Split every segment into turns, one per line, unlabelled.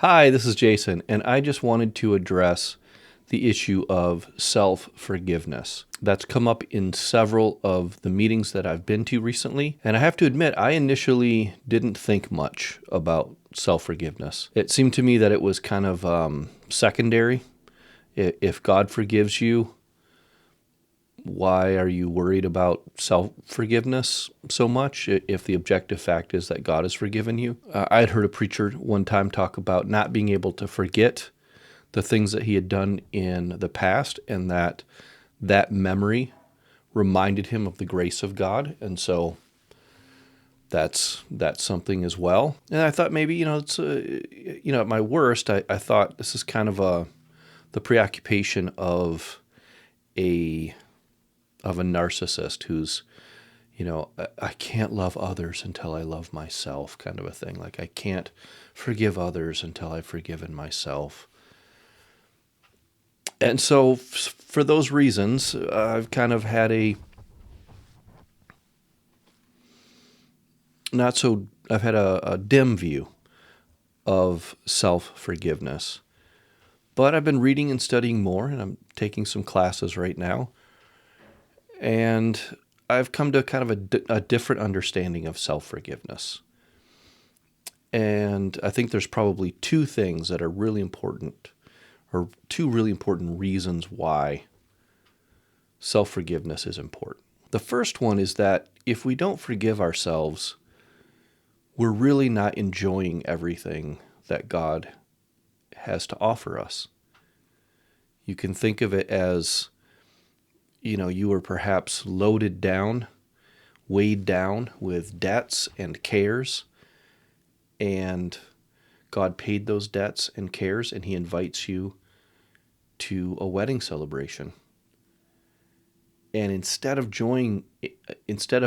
Hi, this is Jason, and I just wanted to address the issue of self forgiveness. That's come up in several of the meetings that I've been to recently, and I have to admit, I initially didn't think much about self forgiveness. It seemed to me that it was kind of secondary. If God forgives you, why are you worried about self forgiveness so much if the objective fact is that God has forgiven you? I had heard a preacher one time talk about not being able to forget the things that he had done in the past, and that memory reminded him of the grace of God. And so that's something as well. And I thought maybe, it's at my worst, I thought this is kind of the preoccupation a of a narcissist who's, I can't love others until I love myself, kind of a thing. Like, I can't forgive others until I've forgiven myself. And so for those reasons, I've kind of had I've had a dim view of self-forgiveness. But I've been reading and studying more, and I'm taking some classes right now. And I've come to kind of a different understanding of self-forgiveness. And I think there's probably two things that are really important, or two really important reasons why self-forgiveness is important. The first one is that if we don't forgive ourselves, we're really not enjoying everything that God has to offer us. You can think of it as, you were perhaps loaded down, weighed down with debts and cares, and God paid those debts and cares, and He invites you to a wedding celebration. And instead of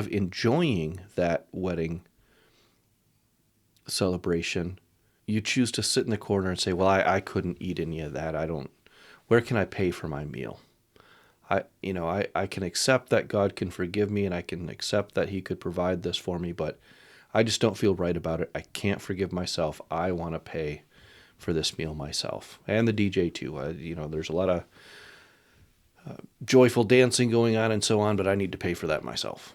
enjoying that wedding celebration, you choose to sit in the corner and say, well, I couldn't eat any of that. Where can I pay for my meal? I can accept that God can forgive me, and I can accept that He could provide this for me, but I just don't feel right about it. I can't forgive myself. I want to pay for this meal myself. And the DJ too. There's a lot of joyful dancing going on and so on, but I need to pay for that myself.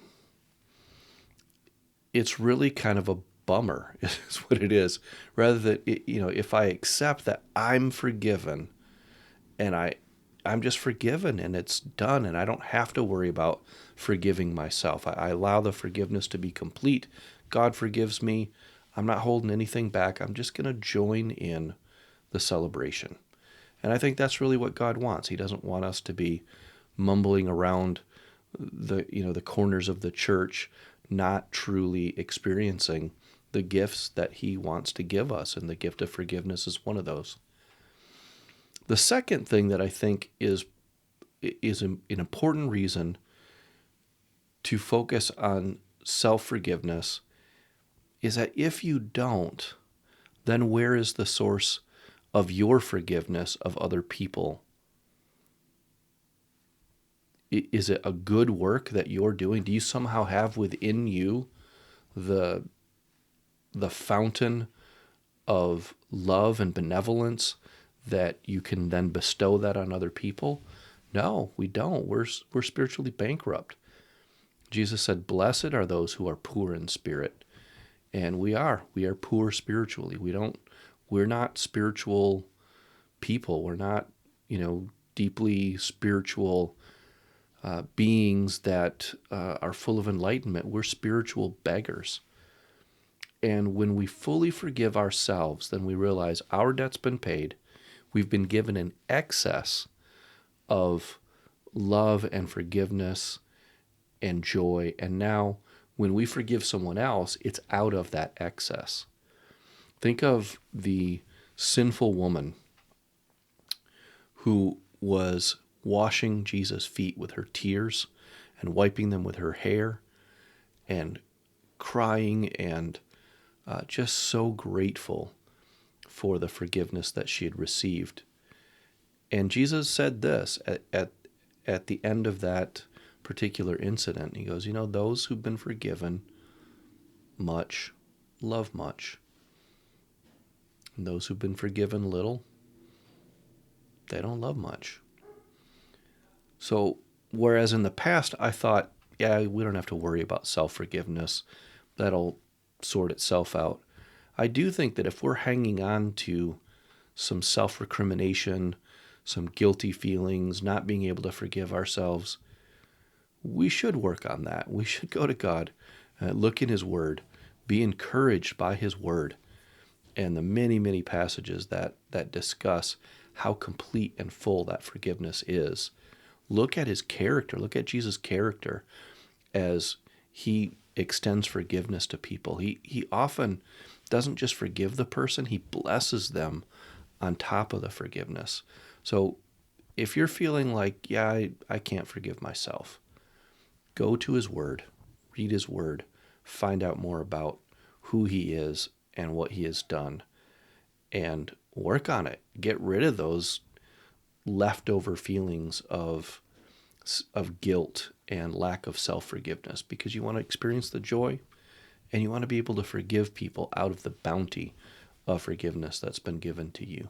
It's really kind of a bummer, is what it is. Rather than, if I accept that I'm forgiven, and I'm just forgiven and it's done, and I don't have to worry about forgiving myself. I allow the forgiveness to be complete. God forgives me. I'm not holding anything back. I'm just going to join in the celebration. And I think that's really what God wants. He doesn't want us to be mumbling around the corners of the church, not truly experiencing the gifts that He wants to give us, and the gift of forgiveness is one of those. The second thing that I think is an important reason to focus on self-forgiveness is that if you don't, then where is the source of your forgiveness of other people? Is it a good work that you're doing? Do you somehow have within you the fountain of love and benevolence that you can then bestow that on other people? No, we don't. We're spiritually bankrupt. Jesus said, "Blessed are those who are poor in spirit," and we are poor spiritually. We're not spiritual people. We're not, deeply spiritual beings that are full of enlightenment. We're spiritual beggars. And when we fully forgive ourselves, then we realize our debt's been paid. We've been given an excess of love and forgiveness and joy. And now when we forgive someone else, it's out of that excess. Think of the sinful woman who was washing Jesus' feet with her tears and wiping them with her hair and crying and just so grateful for the forgiveness that she had received. And Jesus said this at the end of that particular incident. He goes, those who've been forgiven much love much. And those who've been forgiven little, they don't love much. So, whereas in the past I thought, yeah, we don't have to worry about self forgiveness, that'll sort itself out. I do think that if we're hanging on to some self recrimination, some guilty feelings, not being able to forgive ourselves, we should work on that. We should go to God, look in His Word, be encouraged by His Word, and the many, many passages that discuss how complete and full that forgiveness is. Look at His character. Look at Jesus' character as He extends forgiveness to people. He often doesn't just forgive the person, He blesses them on top of the forgiveness. So if you're feeling like, yeah, I can't forgive myself, go to His Word, read His Word, find out more about who He is and what He has done, and work on it. Get rid of those leftover feelings of guilt and lack of self-forgiveness, because you want to experience the joy and you want to be able to forgive people out of the bounty of forgiveness that's been given to you.